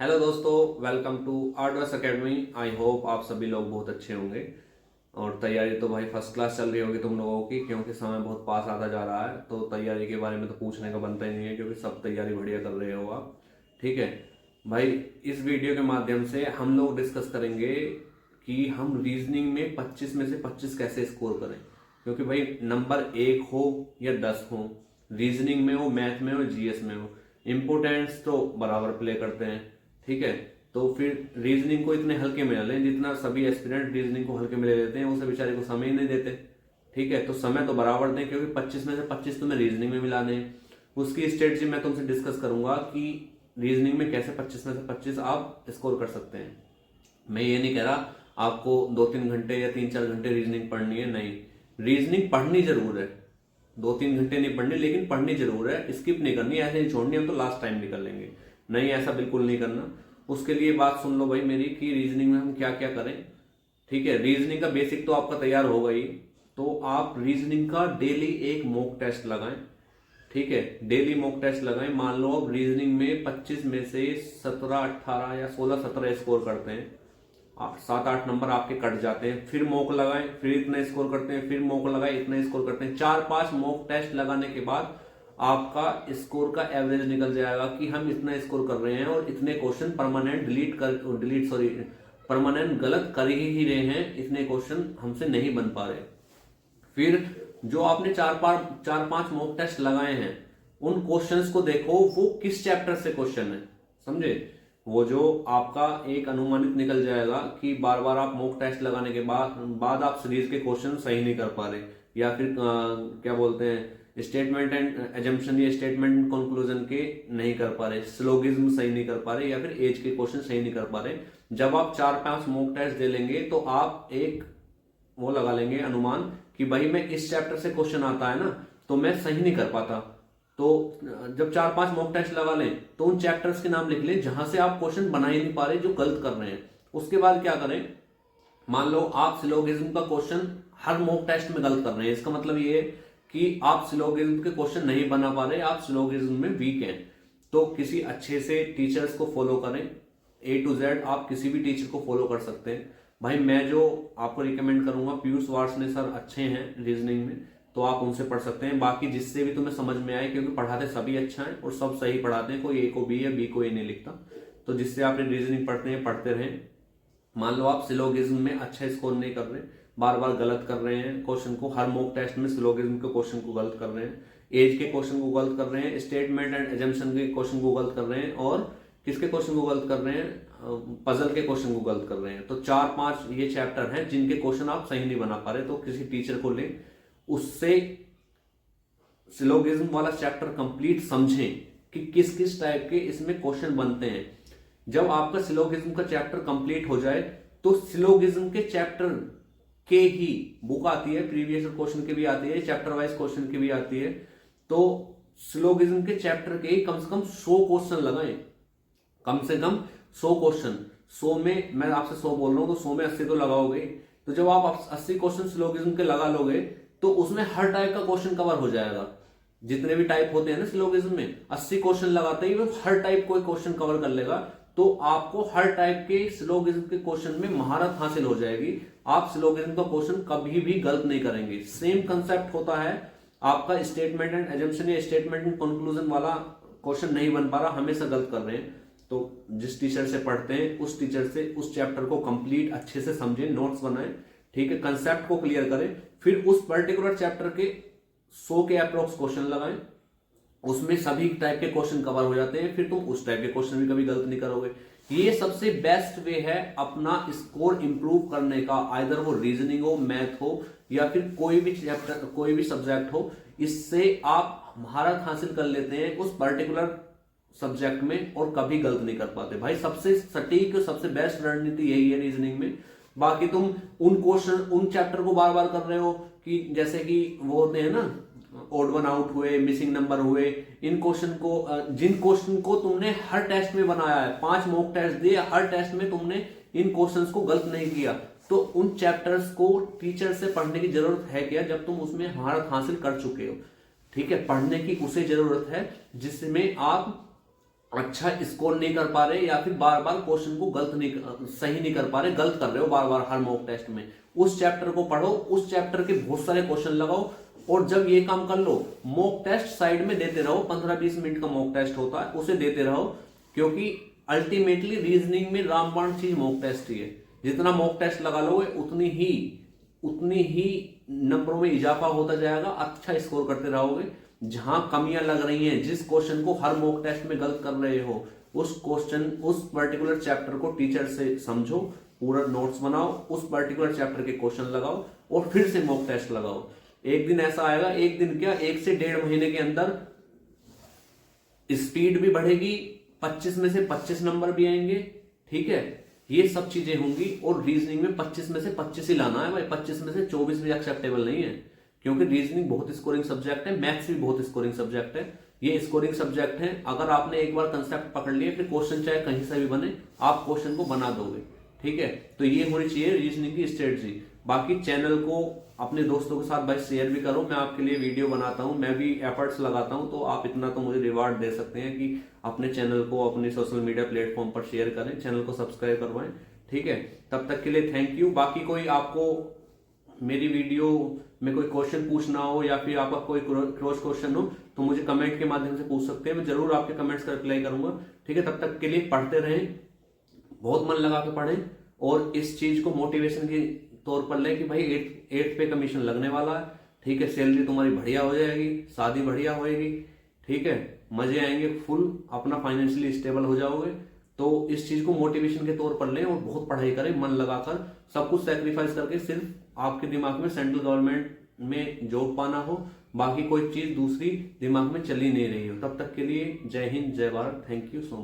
Hello दोस्तों, welcome to Artverse academy. I hope आप सभी लोग बहुत अच्छे होंगे और तैयारी तो भाई फर्स्ट क्लास चल रही होगी तुम लोगों की, क्योंकि समय बहुत पास आता जा रहा है। तो तैयारी के बारे में तो पूछने का बनता ही नहीं है, क्योंकि सब तैयारी बढ़िया कर रहे हो आप। ठीक है भाई, इस वीडियो के माध्यम से हम लोग डिस्कस करेंगे कि हम रीजनिंग में 25 में से 25 कैसे स्कोर करें। क्योंकि भाई नंबर 1 हो या 10 हो, रीजनिंग में हो, मैथ में हो, जीएस में हो, इम्पोर्टेंस तो बराबर प्ले करते हैं। ठीक है, तो फिर रीजनिंग को इतने हल्के में न लें जितना सभी एस्पिरेंट रीजनिंग को हल्के में ले लेते हैं, उसे बेचारे को समय ही नहीं देते। ठीक है, तो समय तो बराबर दें, क्योंकि 25 में से 25 तुम्हें रीजनिंग में मिला दें। उसकी स्ट्रेटजी मैं तुमसे डिस्कस करूंगा कि रीजनिंग में कैसे 25 में से 25 आप स्कोर कर सकते हैं। मैं ये नहीं कह रहा आपको 2-3 घंटे या 3-4 घंटे रीजनिंग पढ़नी है, नहीं। रीजनिंग पढ़नी जरूर है, 2-3 घंटे नहीं पढ़नी, लेकिन पढ़नी जरूर है। स्किप नहीं करनी, ऐसे नहीं छोड़नी हम तो लास्ट टाइम निकल लेंगे, नहीं, ऐसा बिल्कुल नहीं करना। उसके लिए बात सुन लो भाई मेरी कि रीजनिंग में हम क्या क्या करें। ठीक है, रीजनिंग का बेसिक तो आपका तैयार होगा ही। तो आप रीजनिंग का डेली एक मॉक टेस्ट लगाएं। ठीक है, डेली मॉक टेस्ट लगाएं। मान लो अब रीजनिंग में 25 में से 17-18 या 16-17 स्कोर करते हैं, 7-8 नंबर आपके कट जाते हैं, फिर मॉक लगाएं, फिर इतना स्कोर करते हैं, फिर मॉक लगाएं, इतना स्कोर करते हैं। 4-5 मॉक टेस्ट लगाने के बाद आपका स्कोर का एवरेज निकल जाएगा कि हम इतना स्कोर कर रहे हैं और इतने क्वेश्चन परमानेंट परमानेंट गलत कर ही रहे हैं, इतने क्वेश्चन हमसे नहीं बन पा रहे। फिर जो आपने चार पांच मॉक टेस्ट लगाए हैं, उन क्वेश्चंस को देखो वो किस चैप्टर से क्वेश्चन है, समझे। वो जो आपका एक अनुमानित निकल जाएगा कि बार बार आप मॉक टेस्ट लगाने के बाद आप सीरीज के क्वेश्चन सही नहीं कर पा रहे, या फिर क्या बोलते हैं, स्टेटमेंट एंड एजम्पशन या स्टेटमेंट एंड कंक्लूजन के नहीं कर पा रहे, सिलोगिज्म सही नहीं कर पा रहे, या फिर एज के क्वेश्चन सही नहीं कर पा रहे। जब आप 4-5 मॉक टेस्ट दे लेंगे तो आप एक वो लगा लेंगे अनुमान कि भाई मैं इस चैप्टर से क्वेश्चन आता है ना, तो मैं सही नहीं कर पाता। तो जब 4-5 मॉक टेस्ट लगा लें तो उन चैप्टर्स के नाम लिख लें जहां से आप क्वेश्चन बना ही नहीं पा रहे, जो गलत कर रहे हैं। उसके बाद क्या करें, मान लो आप सिलोगिज्म का क्वेश्चन हर मॉक टेस्ट में गलत कर रहे हैं, इसका मतलब ये है कि आप सिलोगिज्म के क्वेश्चन नहीं बना पा रहे, आप सिलोगिज्म में वीक हैं। तो किसी अच्छे से टीचर्स को फॉलो करें, A to Z आप किसी भी टीचर को फॉलो कर सकते हैं। भाई मैं जो आपको रिकमेंड करूंगा, पीयूष वार्ष्णेय सर अच्छे हैं रीजनिंग में, तो आप उनसे पढ़ सकते हैं। बाकी जिससे भी तुम्हें समझ में आए, क्योंकि पढ़ाते सभी अच्छा है और सब सही पढ़ाते हैं, कोई ए को बी या बी को ए नहीं लिखता। तो जिससे आप रीजनिंग पढ़ते हैं पढ़ते रहें। मान लो आप सिलोगिज्म में अच्छा स्कोर नहीं कर रहे, बार बार गलत कर रहे हैं क्वेश्चन को, हर मॉक टेस्ट में सिलोगिज्म के क्वेश्चन को गलत कर रहे हैं, एज के क्वेश्चन को गलत कर रहे हैं, स्टेटमेंट एंड एजम्पशन के क्वेश्चन को गलत कर रहे हैं, और किसके क्वेश्चन को गलत कर रहे हैं, पजल के क्वेश्चन को गलत कर रहे हैं। तो 4-5 ये चैप्टर हैं जिनके क्वेश्चन आप सही नहीं बना पा रहे, तो किसी टीचर को लें, उससे सिलोगिज्म वाला चैप्टर कंप्लीट समझें कि किस किस टाइप के इसमें क्वेश्चन बनते हैं। जब आपका सिलोगिज्म का चैप्टर कंप्लीट हो जाए तो सिलोगिज्म के चैप्टर के ही बुक आती है, प्रीवियस क्वेश्चन की भी आती है, चैप्टर वाइज क्वेश्चन की भी आती है। तो सिलोगिज्म के चैप्टर के कम से कम 100 क्वेश्चन लगाएं, कम से कम 100 क्वेश्चन। 100 में मैं आपसे 100 बोल रहा हूं, तो 100 में 80 तो लगाओगे। तो जब आप 80 क्वेश्चन सिलोगिज्म के लगा लोगे तो उसमें हर टाइप का क्वेश्चन कवर हो जाएगा। जितने भी टाइप होते हैं ना सिलोगिज्म में, 80 क्वेश्चन लगाते ही वो हर टाइप कोई क्वेश्चन कवर कर लेगा। तो आपको हर टाइप के सिलोगिज्म के क्वेश्चन में महारत हासिल हो जाएगी। आप सिलोगिज्म का क्वेश्चन कभी भी गलत नहीं करेंगे। सेम कंसेप्ट होता है आपका स्टेटमेंट एंड एजम्पशन या स्टेटमेंट एंड कंक्लूजन वाला क्वेश्चन नहीं बन पा रहा, हमेशा गलत कर रहे हैं। तो जिस टीचर से पढ़ते हैं उस टीचर से उस चैप्टर को कंप्लीट अच्छे से समझें, नोट्स बनाएं, ठीक है, कंसेप्ट को क्लियर करें, फिर उस पर्टिकुलर चैप्टर के 100 के अप्रोक्स क्वेश्चन लगाएं। उसमें सभी टाइप के क्वेश्चन कवर हो जाते हैं, फिर तुम उस टाइप के क्वेश्चन भी कभी गलत नहीं करोगे। ये सबसे बेस्ट वे है अपना स्कोर इंप्रूव करने का, आइदर वो रीजनिंग हो, मैथ हो, या फिर कोई भी चैप्टर, कोई भी सब्जेक्ट हो। इससे आप महारत हासिल कर लेते हैं उस पर्टिकुलर सब्जेक्ट में और कभी गलत नहीं कर पाते। भाई सबसे सटीक, सबसे बेस्ट रणनीति यही है रीजनिंग में। बाकी तुम उन क्वेश्चन, उन चैप्टर को बार बार कर रहे हो कि जैसे कि वो होते हैं ना, ओड वन आउट हुए, मिसिंग नंबर हुए, इन क्वेश्चन को, जिन क्वेश्चन को तुमने हर टेस्ट में बनाया है, 5 मॉक टेस्ट दिए, हर टेस्ट में तुमने इन क्वेश्चंस को गलत नहीं किया, तो उन चैप्टर्स को टीचर से पढ़ने की जरूरत है क्या, जब तुम उसमें महारत हासिल कर चुके हो। ठीक है, पढ़ने की उसे जरूरत है जिसमें आप अच्छा स्कोर नहीं कर पा रहे या फिर बार बार क्वेश्चन को सही नहीं कर पा रहे, गलत कर रहे हो बार बार हर मॉक टेस्ट में, उस चैप्टर को पढ़ो, उस चैप्टर के बहुत सारे क्वेश्चन लगाओ। और जब ये काम कर लो, मॉक टेस्ट साइड में देते रहो, 15-20 मिनट का मॉक टेस्ट होता है, उसे देते रहो, क्योंकि अल्टीमेटली रीजनिंग में रामबाण चीज मॉक टेस्ट ही है। जितना मॉक टेस्ट लगा लोगे उतनी ही नंबरों में इजाफा होता जाएगा, अच्छा स्कोर करते रहोगे। जहां कमियां लग रही हैं, जिस क्वेश्चन को हर मॉक टेस्ट में गलत कर रहे हो, उस पर्टिकुलर चैप्टर को टीचर से समझो, पूरा नोट्स बनाओ, उस पर्टिकुलर चैप्टर के क्वेश्चन लगाओ और फिर से मॉक टेस्ट लगाओ। एक दिन ऐसा आएगा, एक दिन क्या 1 से 1.5 महीने के अंदर स्पीड भी बढ़ेगी, 25 में से 25 नंबर भी आएंगे। ठीक है, ये सब चीजें होंगी। और रीजनिंग में 25 में से 25 ही लाना है भाई, 25 में से 24 भी एक्सेप्टेबल नहीं है, क्योंकि रीजनिंग बहुत स्कोरिंग सब्जेक्ट है, मैथ्स भी बहुत स्कोरिंग सब्जेक्ट है। ये स्कोरिंग सब्जेक्ट है, अगर आपने एक बार कंसेप्ट पकड़ लिया, फिर क्वेश्चन चाहे कहीं से भी बने, आप क्वेश्चन को बना दोगे। ठीक है, तो ये होनी चाहिए रीजनिंग की स्ट्रेटजी। बाकी चैनल को अपने दोस्तों के साथ भाई शेयर भी करो, मैं आपके लिए वीडियो बनाता हूं, मैं भी एफर्ट्स लगाता हूं, तो आप इतना तो मुझे रिवार्ड दे सकते हैं कि अपने चैनल को अपने सोशल मीडिया प्लेटफॉर्म पर शेयर करें, चैनल को सब्सक्राइब करवाएं। ठीक है, तब तक के लिए थैंक यू। बाकी कोई आपको मेरी वीडियो में कोई क्वेश्चन पूछना हो या फिर आपका कोई क्रॉस क्वेश्चन हो, तो मुझे कमेंट के माध्यम से पूछ सकते हैं, मैं जरूर आपके कमेंट्स का रिप्लाई करूंगा। ठीक है, तब तक के लिए पढ़ते रहें, बहुत मन लगा के पढ़ें, और इस चीज को मोटिवेशन के तौर पर लें कि भाई 8 पे कमीशन लगने वाला है। ठीक है, सैलरी तुम्हारी बढ़िया हो जाएगी, शादी बढ़िया होएगी। ठीक है, मजे आएंगे फुल, अपना फाइनेंशियली स्टेबल हो जाओगे। तो इस चीज को मोटिवेशन के तौर पर लें और बहुत पढ़ाई करें, मन लगाकर, सब कुछ सेक्रीफाइस करके, सिर्फ आपके दिमाग में सेंट्रल गवर्नमेंट में जॉब पाना हो, बाकी कोई चीज दूसरी दिमाग में चल ही नहीं रही हो। तब तक के लिए जय हिंद, जय Bharat, thank you so much.